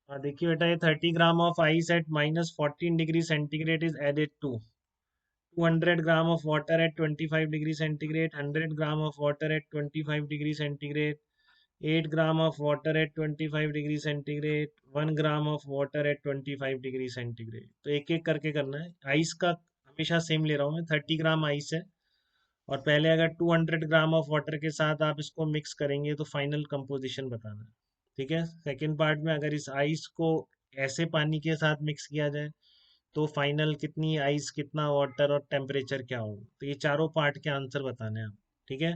देखिए बेटा, ये 30 gram of ice at -14 degree centigrade is added to 200 gram of water at 25 degree centigrade, 100 gram of water at 25 degree centigrade, 8 gram of water at 25 degree centigrade, 1 gram of water at 25 degree centigrade। तो एक एक करके करना है। Ice का हमेशा same ले रहा हूँ मैं, 30 ग्राम आइस है, और पहले अगर 200 ग्राम ऑफ वाटर के साथ आप इसको मिक्स करेंगे तो फाइनल कंपोजिशन बताना है। ठीक है। सेकेंड पार्ट में अगर इस आइस को ऐसे पानी के साथ मिक्स किया जाए तो फाइनल कितनी आइस, कितना वाटर और टेम्परेचर क्या होगा। तो ये चारों पार्ट के आंसर बताने हैं आप। ठीक है।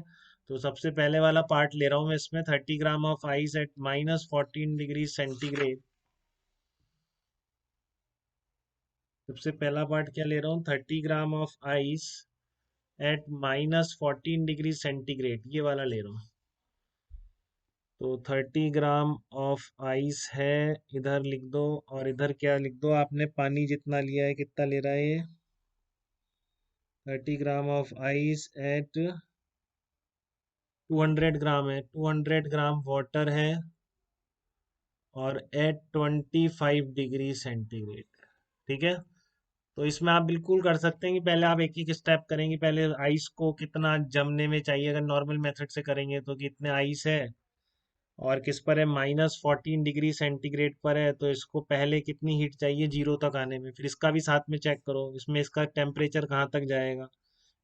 तो सबसे पहले वाला पार्ट ले रहा हूँ मैं इसमें, 30 gram of ice at -14 degree centigrade. सबसे पहला पार्ट क्या ले रहा हूँ, 30 gram of ice at -14 degree centigrade, ये वाला ले रहा हूँ। तो 30 ग्राम ऑफ आइस है, इधर लिख दो, और इधर क्या लिख दो आपने, पानी जितना लिया है कितना ले रहा है ये, 30 ग्राम ऑफ आइस एट 200 ग्राम है, 200 ग्राम वाटर है, और एट 25 डिग्री सेंटीग्रेड। ठीक है। तो इसमें आप बिल्कुल कर सकते हैं कि पहले आप एक एक स्टेप करेंगे, पहले आइस को कितना जमने में चाहिए, अगर नॉर्मल मेथड से करेंगे तो कितने आइस है और किस पर है, -14 डिग्री सेंटीग्रेड पर है, तो इसको पहले कितनी हीट चाहिए जीरो तक आने में, फिर इसका भी साथ में चेक करो इसमें इसका टेम्परेचर कहाँ तक जाएगा।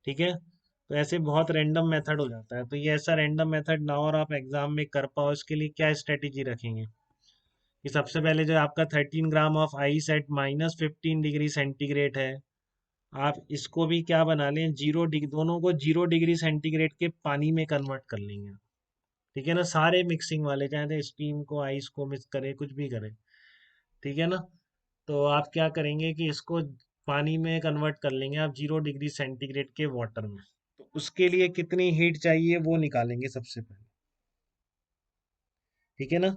ठीक है। तो ऐसे बहुत रैंडम मेथड हो जाता है, तो ये ऐसा रैंडम मेथड ना और आप एग्जाम में कर पाओ, इसके लिए क्या स्ट्रेटेजी रखेंगे कि सबसे पहले जो आपका 13 ग्राम of ice eight -15 degree centigrade है, आप इसको भी क्या बना लें, 0 डिग्री, दोनों को 0 डिग्री सेंटीग्रेड के पानी में कन्वर्ट कर लेंगे। ठीक है ना, सारे मिक्सिंग वाले, चाहे तो स्टीम को आइस को मिक्स करें, कुछ भी करें। ठीक है ना। तो आप क्या करेंगे कि इसको पानी में कन्वर्ट कर लेंगे आप 0 डिग्री सेंटीग्रेड के वाटर में। तो उसके लिए कितनी हीट चाहिए वो निकालेंगे सबसे पहले। ठीक है ना।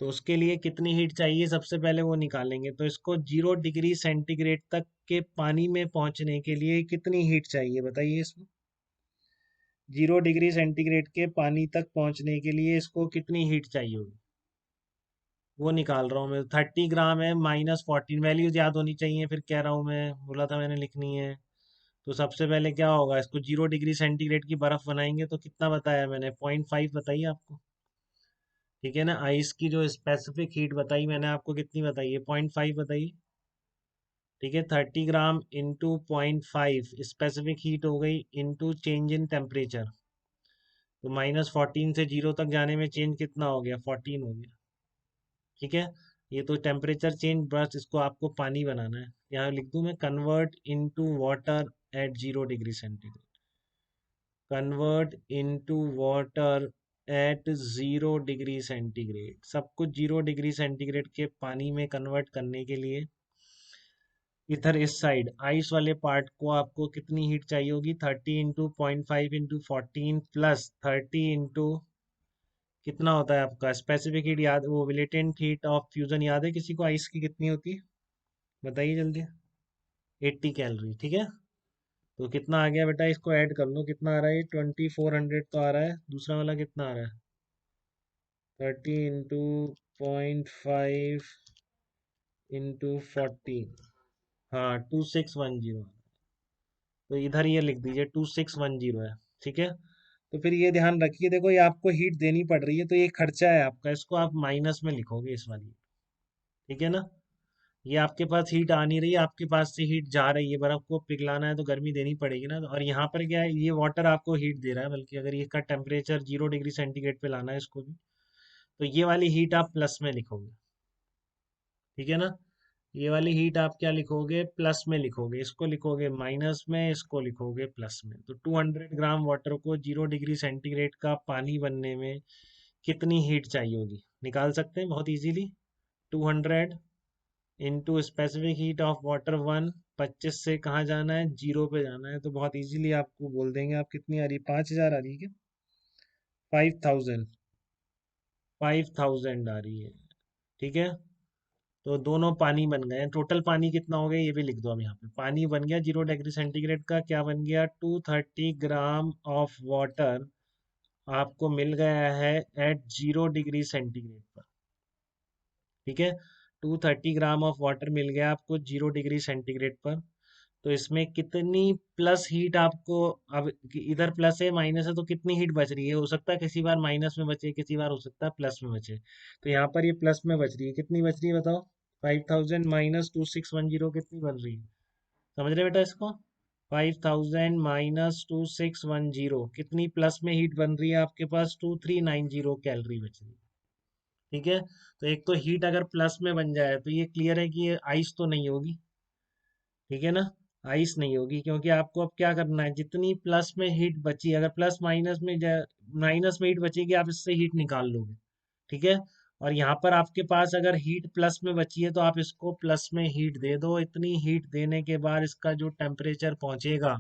तो उसके लिए कितनी हीट चाहिए सबसे पहले वो निकालेंगे, तो इसको 0 डिग्री सेंटीग्रेड तक के पानी में पहुंचने के लिए कितनी हीट चाहिए बताइए इसमें। 0 डिग्री सेंटीग्रेड के पानी तक पहुंचने के लिए इसको कितनी हीट चाहिए होगी, वो निकाल रहा हूँ मैं। 30 ग्राम है, -14, वैल्यूज याद होनी चाहिए, फिर कह रहा हूँ मैं, बोला था मैंने लिखनी है। तो सबसे पहले क्या होगा, इसको 0 डिग्री सेंटीग्रेड की बर्फ बनाएंगे तो कितना बताया मैंने, 0.5 बताइए आपको। ठीक है ना। आइस की जो स्पेसिफिक हीट बताई मैंने आपको कितनी बताई है, 0.5 बताइए। ठीक है। 30 ग्राम इंटू 0.5 स्पेसिफिक हीट हो गई, इंटू चेंज इन टेम्परेचर। तो -14 से 0 तक जाने में चेंज कितना हो गया, 14 हो गया। ठीक है। ये तो टेम्परेचर चेंज, बस इसको आपको पानी बनाना है। यहाँ लिख दूं मैं, convert into water at 0 degree centigrade, convert into water at 0 degree centigrade. सब कुछ 0 डिग्री सेंटीग्रेड के पानी में कन्वर्ट करने के लिए इधर इस साइड आइस वाले पार्ट को आपको कितनी हीट चाहिए होगी, 30 इंटू 0.5 इंटू 14 प्लस 30 कितना होता है आपका स्पेसिफिक हीट याद, वो लेटेंट हीट ऑफ फ्यूजन याद है किसी को, आइस की कितनी होती है बताइए जल्दी। 80 कैलोरी। ठीक है। तो कितना आ गया बेटा, इसको ऐड कर लो, कितना आ रहा है, 2400 तो आ रहा है, दूसरा वाला कितना आ रहा है, 30 इंटू 0.5 इंटू 14, हाँ 2610। तो इधर ये लिख दीजिए 2610 है। ठीक है। तो फिर ये ध्यान रखिए, देखो ये आपको हीट देनी पड़ रही है तो ये खर्चा है आपका, इसको आप माइनस में लिखोगे इस वाली। ठीक है ना। ये आपके पास हीट आ नहीं रही है, आपके पास से हीट जा रही है, बर्फ को पिघलाना है तो गर्मी देनी पड़ेगी ना। और यहाँ पर क्या है, ये वाटर आपको हीट दे रहा है, बल्कि अगर इसका टेम्परेचर 0 डिग्री सेंटीग्रेड पे लाना है इसको भी, तो ये वाली हीट आप प्लस में लिखोगे। ठीक है ना। ये वाली हीट आप क्या लिखोगे, प्लस में लिखोगे, इसको लिखोगे माइनस में, इसको लिखोगे प्लस में। तो 200 ग्राम वाटर को 0 डिग्री सेंटीग्रेड का पानी बनने में कितनी हीट चाहिए होगी, निकाल सकते हैं बहुत easily. 200 into specific heat of water 1, 25 से कहाँ जाना है, 0 पे जाना है, तो बहुत इजीली आपको बोल देंगे आप कितनी आ रही है, 5000 आ रही है क्या, 5000, 5000 आ रही है। ठीक है। तो दोनों पानी बन गए हैं, टोटल पानी कितना हो गया ये भी लिख दो। अब यहाँ पे पानी बन गया 0 डिग्री सेंटीग्रेड का, क्या बन गया, 230 ग्राम ऑफ वाटर आपको मिल गया है एट 0 डिग्री सेंटीग्रेड पर। ठीक है। 230 ग्राम ऑफ वाटर मिल गया आपको 0 डिग्री सेंटीग्रेड पर। तो इसमें कितनी प्लस हीट आपको, अब इधर प्लस है माइनस है तो कितनी हीट बच रही है, हो सकता है किसी बार माइनस में बचे, किसी बार हो सकता है प्लस में बचे। तो यहाँ पर ये प्लस में बच रही है, कितनी बच रही है बताओ। 5000 माइनस 2610 कितनी बन रही है, समझ रहे बेटा इसको। 5000 माइनस 2610 कितनी प्लस में हीट बन रही है आपके पास, 2390 कैलोरी बच रही है। ठीक है। तो एक तो हीट अगर प्लस में बन जाए तो ये क्लियर है कि ये आइस तो नहीं होगी। ठीक है ना। आइस नहीं होगी, क्योंकि आपको अब क्या करना है, जितनी प्लस में हीट बची, अगर प्लस माइनस में माइनस में हीट बचेगी आप इससे हीट निकाल लोगे। ठीक है। और यहाँ पर आपके पास अगर हीट प्लस में बची है तो आप इसको प्लस में हीट दे दो। इतनी हीट देने के बाद इसका जो टेम्परेचर पहुंचेगा,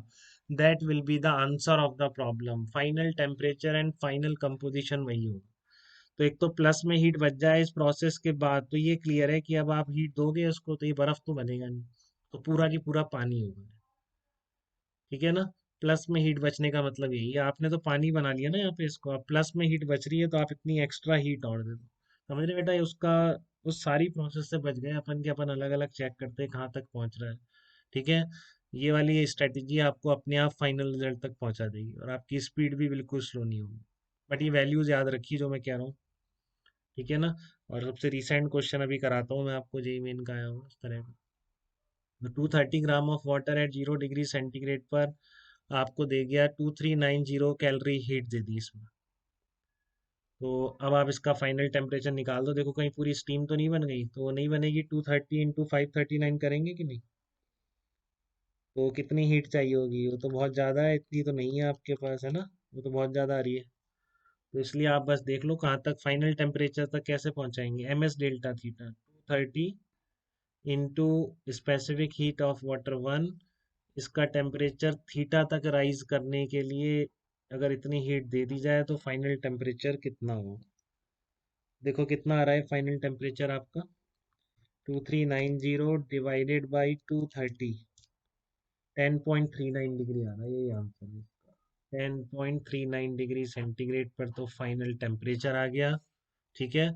that will be the answer of the problem. Final temperature and final composition वही होगा। तो एक तो प्लस में हीट बच जाए इस प्रोसेस के बाद तो ये क्लियर है कि अब आप हीट दोगे उसको तो ये बर्फ तो बनेगा नहीं, तो पूरा की पूरा पानी होगा। ठीक है ना। प्लस में हीट बचने का मतलब यही है, आपने तो पानी बना लिया ना यहाँ पे इसको, अब प्लस में हीट बच रही है तो आप इतनी एक्स्ट्रा हीट और दे दो। समझ रहे बेटा, ये उसका उस सारी प्रोसेस से बच गए अपन के, अपन अलग अलग चेक करते हैं कहाँ तक पहुंच रहा है। ठीक है। ये वाली स्ट्रेटेजी आपको अपने आप फाइनल रिजल्ट तक पहुंचा देगी और आपकी स्पीड भी बिल्कुल स्लो नहीं होगी। बट ये वैल्यूज याद रखिए जो मैं कह रहा हूँ। ठीक है ना। और सबसे रिसेंट क्वेश्चन अभी कराता हूँ मैं आपको, जेई मेन का आया हुआ इस तरह का। 230 gram of water at 0 degree centigrade पर आपको दे गया 2390 कैलोरी हीट दे दी इसमें। तो अब आप इसका फाइनल टेम्परेचर निकाल दो, देखो कहीं पूरी स्टीम तो नहीं बन गई, तो वो नहीं बनेगी। 230 × 539 करेंगे कि नहीं, तो कितनी हीट चाहिए होगी, वो तो बहुत ज़्यादा है, इतनी तो नहीं है आपके पास है ना, वो तो बहुत ज़्यादा आ रही है। तो इसलिए आप बस देख लो कहाँ तक फाइनल टेम्परेचर तक कैसे पहुँचाएंगे। MS delta theta 230 into specific heat of water 1, इसका टेम्परेचर थीटा तक राइज करने के लिए अगर इतनी हीट दे दी जाए तो फाइनल टेम्परेचर कितना हो। देखो कितना आ रहा है फाइनल टेम्परेचर आपका, 2390 डिवाइडेड बाई 230, 10.39 डिग्री आ रहा है, यही आंसर है। 10.39 डिग्री सेंटीग्रेड पर तो फाइनल टेम्परेचर आ गया। ठीक है।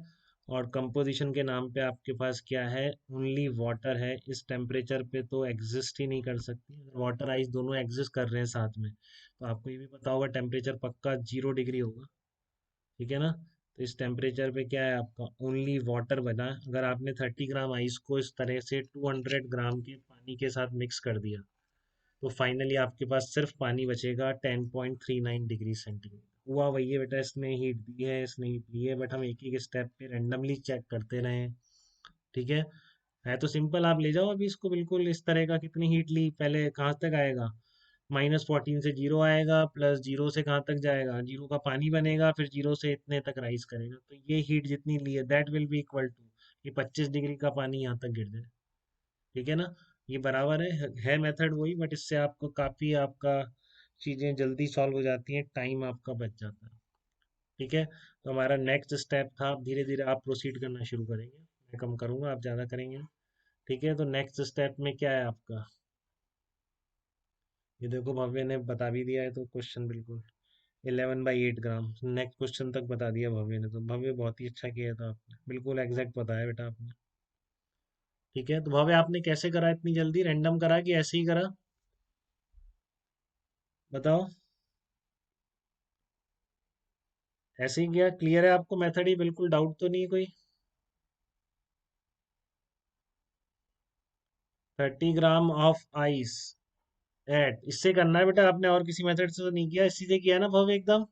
और कंपोजिशन के नाम पे आपके पास क्या है, ओनली वाटर है। इस टेम्परेचर पे तो एग्जिस्ट ही नहीं कर सकती, वाटर आइस दोनों एग्जिस्ट कर रहे हैं साथ में, तो आपको ये भी पता होगा टेम्परेचर पक्का 0 डिग्री होगा। ठीक है ना। तो इस टेम्परेचर पे क्या है आपका, ओनली वाटर बना। अगर आपने 30 ग्राम आइस को इस तरह से 200 ग्राम के पानी के साथ मिक्स कर दिया तो फाइनली आपके पास सिर्फ पानी बचेगा 10.39 डिग्री सेंटीग्रेड। हुआ वही है बेटा, इसने हीट दी है इसने हीट दी है, बट हम एक एक स्टेप पे रेंडमली चेक करते रहे। ठीक है तो सिंपल, आप ले जाओ अभी इसको बिल्कुल इस तरह का, कितनी हीट ली, पहले कहाँ तक आएगा, -14 से जीरो आएगा, प्लस जीरो से कहाँ तक जाएगा, जीरो का पानी बनेगा, फिर जीरो से इतने तक राइज करेगा, तो ये हीट जितनी ली है that will be equal to ये 25 डिग्री का पानी यहाँ तक गिर जाए। ठीक है ना। ये बराबर है मेथड वही, बट इससे आपको काफ़ी आपका चीज़ें जल्दी सॉल्व हो जाती हैं, टाइम आपका बच जाता है। ठीक है। तो हमारा नेक्स्ट स्टेप था, अब धीरे धीरे आप प्रोसीड करना शुरू करेंगे, मैं कम करूँगा आप ज़्यादा करेंगे। ठीक है। तो नेक्स्ट स्टेप में क्या है आपका, ये देखो भव्य ने बता भी दिया है तो क्वेश्चन बिल्कुल 11/8 ग्राम, नेक्स्ट क्वेश्चन तक बता दिया भव्य ने, तो भव्य बहुत ही अच्छा किया था आपने, बिल्कुल एग्जैक्ट बताया बेटा आपने। ठीक है। तो भव्य आपने कैसे करा इतनी जल्दी, रैंडम करा कि ऐसे ही करा, बताओ। ऐसे ही किया, क्लियर है आपको मेथड ही, बिल्कुल डाउट तो नहीं है कोई। 30 ग्राम ऑफ आइस एट, इससे करना है बेटा आपने, और किसी मेथड से तो नहीं किया, इसी से किया है ना भव्य एकदम।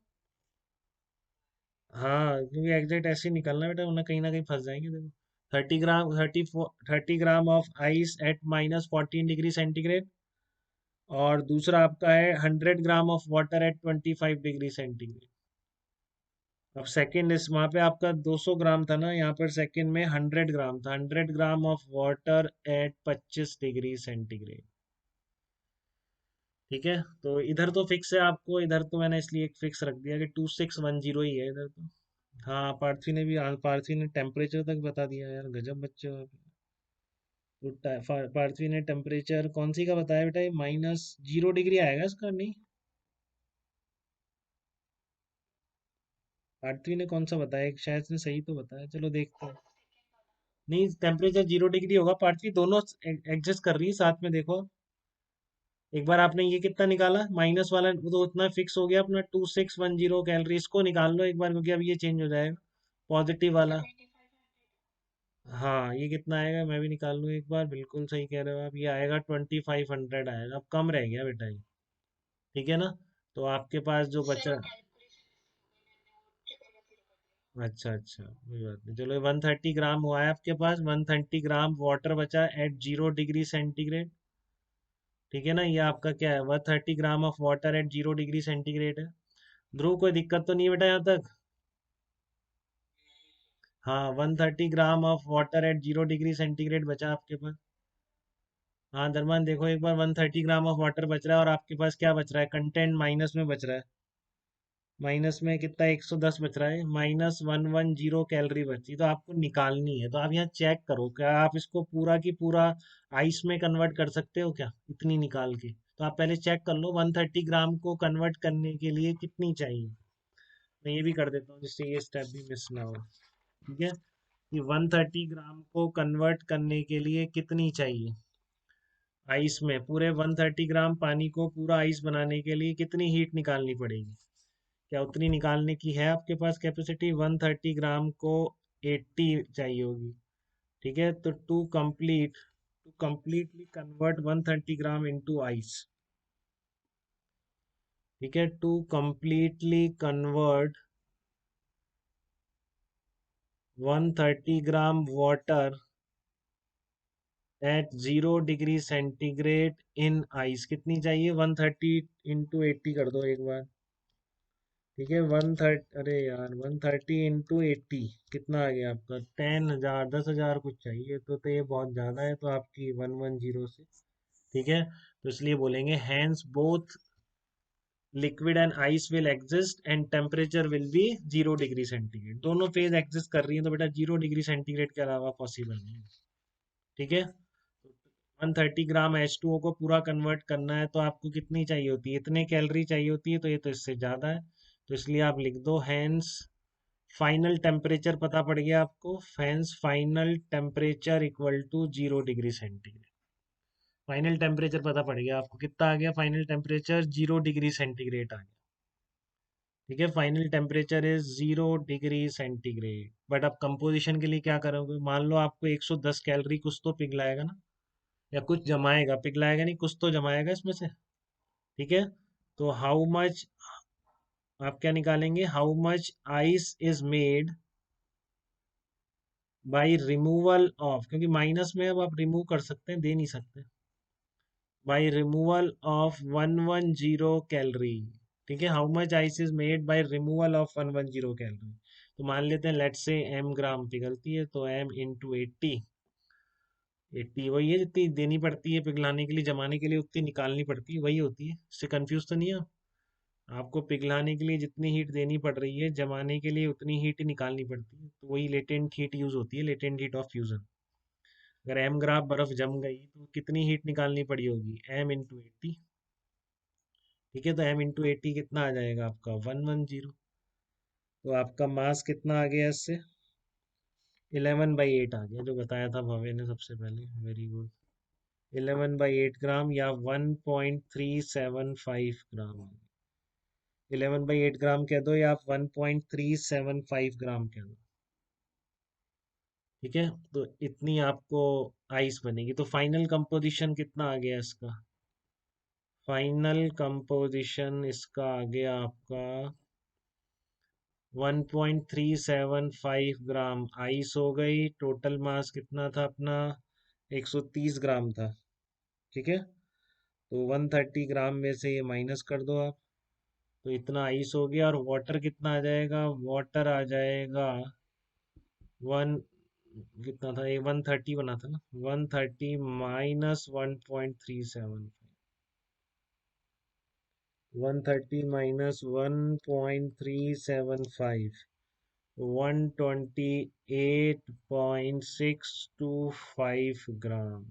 हाँ क्योंकि एग्जैक्ट ऐसे ही निकलना है बेटा, वरना कहीं ना कहीं फंस जाएंगे देखो। 30 gram of ice at -14 degree centigrade, और दूसरा आपका है 100 gram of water at 25 degree centigrade. अब सेकंड इस वहां पे आपका 200 ग्राम था ना, यहाँ पर सेकंड में 100 ग्राम था, 100 gram of water at 25 degree centigrade. ठीक है। तो इधर तो फिक्स है आपको, इधर तो मैंने इसलिए एक फिक्स रख दिया कि 2610 ही है इधर तो। हाँ पार्थवी ने टेम्परेचर तक बता दिया यार, गजब बच्चे हो आप। तो पार्थवी ने टेम्परेचर कौन सी का बताया बेटा, ये -0 डिग्री आएगा इसका, नहीं पार्थवी ने कौन सा बताया, शायद से सही तो बताया, चलो देखते हैं। नहीं, टेम्परेचर 0 डिग्री होगा, पार्थिवी दोनों एडजस्ट कर रही है साथ में, देखो। एक बार आपने ये कितना निकाला माइनस वाला, वो तो उतना फिक्स हो गया अपना 2610 कैलोरी, इसको निकाल लो एक बार, क्योंकि अब ये चेंज हो जाएगा पॉजिटिव वाला। हाँ, ये कितना आएगा मैं भी निकाल लूँ एक बार, बिल्कुल सही कह रहे हो आप, ये आएगा 2500 आएगा, अब कम रह गया बेटा ये। ठीक है ना? तो आपके पास जो बचा। अच्छा अच्छा, कोई बात नहीं, चलो 130 ग्राम हुआ है आपके पास, 130 ग्राम वाटर बचा एट 0 डिग्री सेंटीग्रेड। ठीक है ना? ये आपका क्या है, 130 gram of water at 0 degree centigrade है। ध्रुव, कोई दिक्कत तो नहीं है बेटा यहाँ तक? हाँ, 130 gram of water at 0 degree centigrade बचा आपके पास। हाँ दरमान, देखो एक बार, 130 ग्राम ऑफ वाटर बच रहा है, और आपके पास क्या बच रहा है, कंटेंट माइनस में बच रहा है। माइनस में कितना, 110 बच रहा है, -110 कैलोरी बची, तो आपको निकालनी है। तो आप यहाँ चेक करो, क्या आप इसको पूरा की पूरा आइस में कन्वर्ट कर सकते हो क्या, इतनी निकाल के? तो आप पहले चेक कर लो 130 ग्राम को कन्वर्ट करने के लिए कितनी चाहिए। मैं ये भी कर देता हूँ जिससे ये स्टेप भी मिस ना हो। ठीक है, कि 130 ग्राम को कन्वर्ट करने के लिए कितनी चाहिए आइस में, पूरे 130 ग्राम पानी को पूरा आइस बनाने के लिए कितनी हीट निकालनी पड़ेगी? क्या उतनी निकालने की है आपके पास कैपेसिटी? 130 ग्राम को 80 चाहिए होगी। ठीक है, तो to completely convert 130 gram into ice. ठीक है, to completely convert 130 gram water at 0 degree centigrade in ice, कितनी चाहिए? 130 इंटू 80 कर दो एक बार। ठीक है, 130, अरे यार 130 इंटू 80 कितना आ गया आपका? 10,000, 10,000 कुछ चाहिए, तो ये बहुत ज़्यादा है, तो आपकी 110 से। ठीक है, तो इसलिए बोलेंगे hence both liquid and ice will exist and temperature will be 0 degree centigrade. दोनों फेज एग्जिस्ट कर रही है, तो बेटा 0 डिग्री सेंटीग्रेड के अलावा पॉसिबल नहीं है। ठीक है, 130 ग्राम H2O को पूरा कन्वर्ट करना है, तो आपको कितनी चाहिए होती है, इतने कैलोरी चाहिए होती है, तो ये तो इससे ज़्यादा है। तो इसलिए आप लिख दो हैंस फाइनल टेम्परेचर पता पड़ गया आपको, hence final temperature equal to 0 degree centigrade. Final temperature पता पड़ गया आपको, कितना आ गया फाइनल टेम्परेचर? 0 डिग्री सेंटीग्रेड आ गया। ठीक है, final temperature is 0 degree centigrade. But अब कंपोजिशन के लिए क्या करोगे, मान लो आपको 110 कैलोरी कुछ तो पिघलाएगा ना, या कुछ जमाएगा, पिघलाएगा नहीं, कुछ तो जमाएगा इसमें से। ठीक है, तो हाउ मच, आप क्या निकालेंगे, how much ice is made by removal of, क्योंकि माइनस में अब आप रिमूव कर सकते हैं, दे नहीं सकते, बाय रिमूवल ऑफ 110 कैलोरी। ठीक है, how much ice is made by removal of 110 calorie. तो मान लेते हैं लेट्स से m ग्राम पिघलती है, तो m इंटू 80, 80 वही है जितनी देनी पड़ती है पिघलाने के लिए, जमाने के लिए उतनी निकालनी पड़ती है, वही होती है। इससे कंफ्यूज तो नहीं है? आपको पिघलाने के लिए जितनी हीट देनी पड़ रही है, जमाने के लिए उतनी हीट ही निकालनी पड़ती है, तो वही लेटेंट हीट यूज होती है, लेटेंट हीट ऑफ फ्यूजन। अगर m ग्राम बर्फ जम गई तो कितनी हीट निकालनी पड़ी होगी, m इंटू 80। ठीक है, तो m इंटू 80 कितना आ जाएगा आपका, 110। तो आपका मास कितना आ गया इससे? 11/8 आ गया, जो बताया था भव्य ने सबसे पहले, वेरी गुड। 11/8 ग्राम या 1.375 ग्राम। 11/8 ग्राम कह दो या आप 1.375 ग्राम कह दो। ठीक है, तो इतनी आपको आइस बनेगी। तो फाइनल कंपोजिशन कितना आ गया इसका? फाइनल कंपोजिशन इसका आ गया आपका 1.375 ग्राम आइस हो गई। टोटल मास कितना था अपना? 130 ग्राम था। ठीक है, तो 130 ग्राम में से ये माइनस कर दो आप, तो इतना आइस हो गया। और वाटर कितना आ जाएगा? वाटर आ जाएगा वन, कितना था ये, 130 बना था ना, 130 माइनस 1.375, 130 माइनस 1.375, 128.625 ग्राम।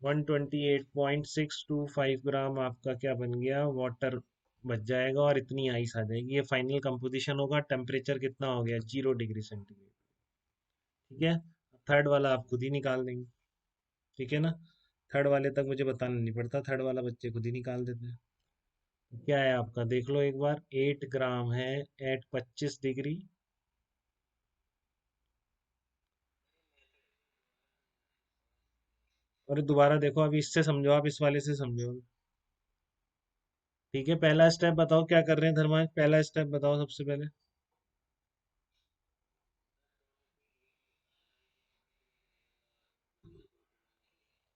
128.625 ग्राम आपका क्या बन गया, वाटर बच जाएगा, और इतनी आइस आ जाएगी। ये फाइनल कंपोजिशन होगा। टेम्परेचर कितना हो गया? 0 डिग्री सेंटीग्रेड। ठीक है, थर्ड वाला आप खुद ही निकाल देंगे। ठीक है ना, थर्ड वाले तक मुझे बताना नहीं पड़ता, थर्ड वाला बच्चे खुद ही निकाल देते हैं। तो क्या है आपका, देख लो एक बार, 8 ग्राम है एट 25 डिग्री। और दोबारा देखो, अभी इससे समझो, आप इस वाले से समझो। ठीक है, पहला स्टेप बताओ क्या कर रहे हैं धर्माज, पहला स्टेप बताओ सबसे पहले।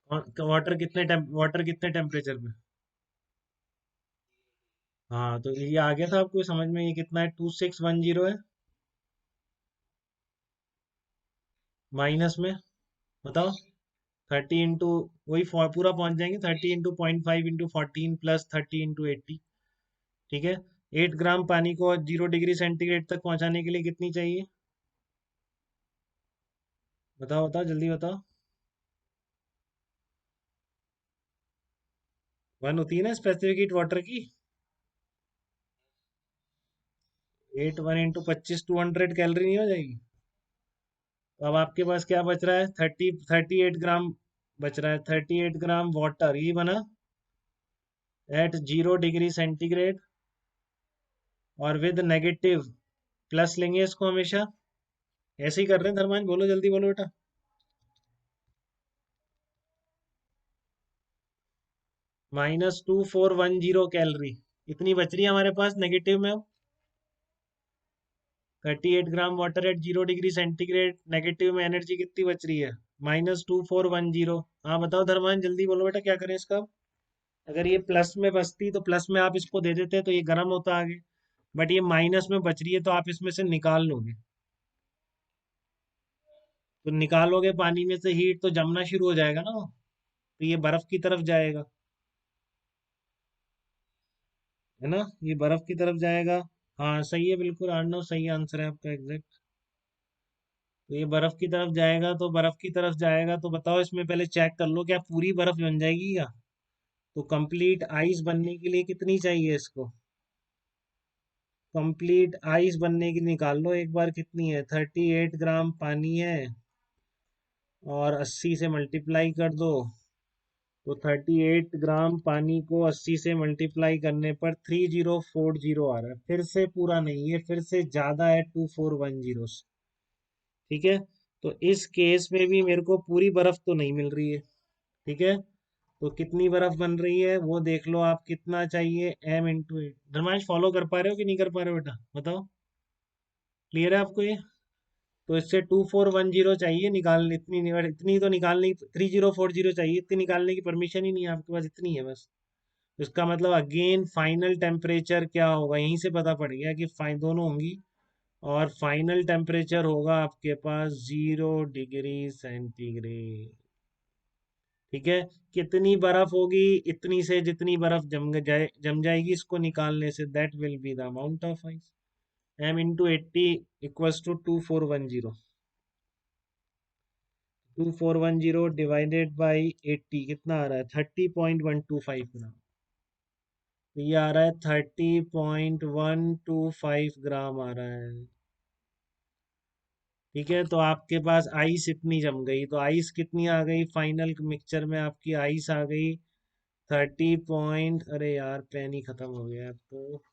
वाटर कितने टेम्परेचर पे। हाँ, तो ये आ गया था आपको समझ में, ये कितना है, 2610 है। माइनस में बताओ, 30 इंटू, वही पूरा पहुंच जाएंगे, 30 इंटू 0.5 इंटू 14 प्लस 30 इंटू 80। ठीक है, 8 ग्राम पानी को 0 डिग्री सेंटीग्रेड तक पहुंचाने के लिए कितनी चाहिए, बताओ बताओ जल्दी बताओ। 1 होती है ना स्पेसिफिक हीट वाटर की। 1 इंटू 25 200 नहीं हो जाएगी। तो अब आपके पास क्या बच रहा है, 38 ग्राम बच रहा है, 38 ग्राम वाटर ये बना एट 0 डिग्री सेंटीग्रेड, और विद नेगेटिव, प्लस लेंगे इसको हमेशा। ऐसे ही कर रहे हैं धर्मान, बोलो जल्दी बोलो बेटा। -2410 कैलोरी, इतनी बच रही है हमारे पास नेगेटिव में अब। 38 ग्राम water at 0 degree centigrade, negative में एनर्जी कितनी बच रही है, -2410। हाँ बताओ धर्मान जल्दी बोलो बेटा, क्या करें इसका अब? अगर ये प्लस में बचती तो प्लस में आप इसको दे देते तो ये गर्म होता आगे, बट ये माइनस में बच रही है तो आप इसमें से निकाल लोगे। तो निकालोगे पानी में से हीट तो जमना शुरू हो जाएगा ना वो, तो ये बर्फ की तरफ जाएगा, है ना, ये बर्फ की तरफ जाएगा। हाँ सही है बिल्कुल अर्णव, सही आंसर है आपका एग्जैक्ट। तो ये बर्फ की तरफ जाएगा, तो बर्फ की तरफ जाएगा तो बताओ, इसमें पहले चेक कर लो क्या पूरी बर्फ बन जाएगी क्या। तो कंप्लीट आइस बनने के लिए कितनी चाहिए इसको, कंप्लीट आइस बनने की निकाल लो एक बार, कितनी है, 38 ग्राम पानी है, और 80 से मल्टीप्लाई कर दो। तो 38 ग्राम पानी को 80 से मल्टीप्लाई करने पर 3040 आ रहा है, फिर से पूरा नहीं है, फिर से ज्यादा है 2410 से। ठीक है, तो इस केस में भी मेरे को पूरी बर्फ तो नहीं मिल रही है। ठीक है, तो कितनी बर्फ बन रही है वो देख लो आप, कितना चाहिए, m इंटू 8। धर्मांश फॉलो कर पा रहे हो कि नहीं कर पा रहे हो बेटा, बताओ, क्लियर है आपको ये। तो इससे 2410 चाहिए निकालने, इतनी तो निकालने की, 3040 चाहिए, इतनी निकालने की परमिशन ही नहीं है आपके पास, इतनी है बस। तो इसका मतलब अगेन फाइनल टेम्परेचर क्या होगा, यहीं से पता पड़ गया कि दोनों होंगी। और फाइनल टेम्परेचर होगा आपके पास 0 डिग्री सेंटीग्रेड। ठीक है, कितनी बर्फ होगी, इतनी से जितनी बर्फ जम जाएगी इसको निकालने से, that will be the amount of ice. m into 80 equals to 2410। 2410 divided by 80 कितना आ रहा है, 30.125 ग्राम। तो ये आ रहा है 30.125 ग्राम आ रहा है। ठीक है, तो आपके पास आइस इतनी जम गई, तो आइस कितनी आ गई फाइनल मिक्सचर में, आपकी आइस आ गई 30 पॉइंट, अरे यार पेन ही खत्म हो गया अब तो।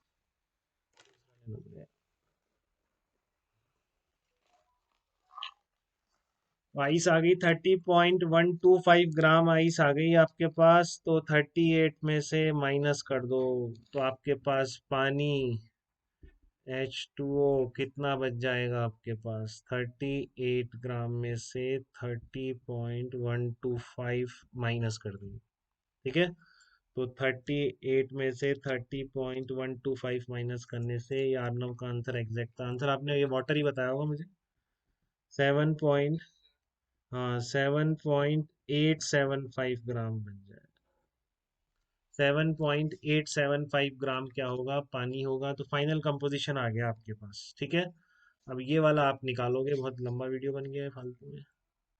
आइस आ गई 30.125 ग्राम, आइस आ गई आपके पास, तो 38 में से माइनस कर दो, तो आपके पास पानी H2O कितना बच जाएगा आपके पास, 38 ग्राम में से 30.125 माइनस कर देंगे। ठीक है, तो 38 में से 30.125 माइनस करने से ये आर्नव का आंसर, एग्जैक्ट आंसर आपने ये वाटर ही बताया होगा मुझे, 7 हाँ 7.875 ग्राम बन जाए। 7.875 ग्राम क्या होगा, पानी होगा, तो फाइनल कंपोजिशन आ गया आपके पास। ठीक है, अब ये वाला आप निकालोगे, बहुत लंबा वीडियो बन गया है फालतू में।